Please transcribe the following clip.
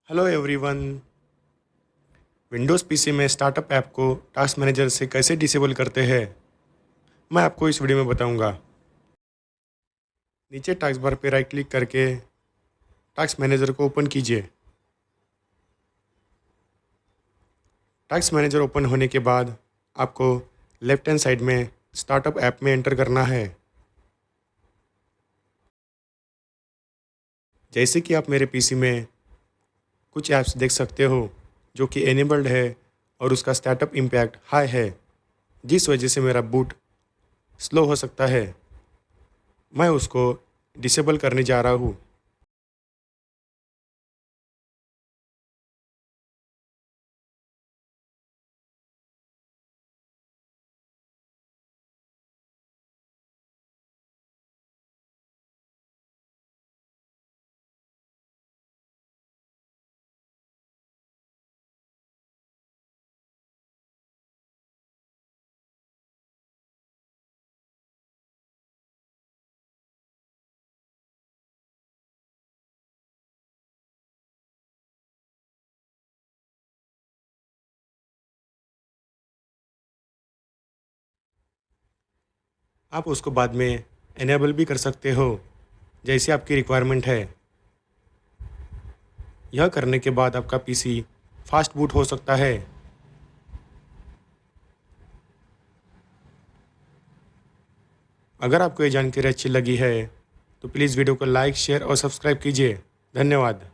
Hello everyone. Windows PC में startup app को task manager से कैसे डिसेबल करते हैं मैं आपको इस वीडियो में बताऊंगा। नीचे टास्क बार पर राइट क्लिक करके टास्क मैनेजर को ओपन कीजिए। टास्क मैनेजर ओपन होने के बाद आपको लेफ्ट हैंड साइड में स्टार्टअप ऐप में एंटर करना है। जैसे कि आप मेरे पीसी में कुछ ऐप्स देख सकते हो जो कि एनेबल्ड है और उसका स्टार्टअप इम्पैक्ट हाई है, जिस वजह से मेरा बूट स्लो हो सकता है। मैं उसको डिसेबल करने जा रहा हूँ। आप उसको बाद में एनेबल भी कर सकते हो जैसे आपकी रिक्वायरमेंट है। यह करने के बाद आपका पीसी फास्ट बूट हो सकता है। अगर आपको ये जानकारी अच्छी लगी है तो प्लीज़ वीडियो को लाइक, शेयर और सब्सक्राइब कीजिए। धन्यवाद।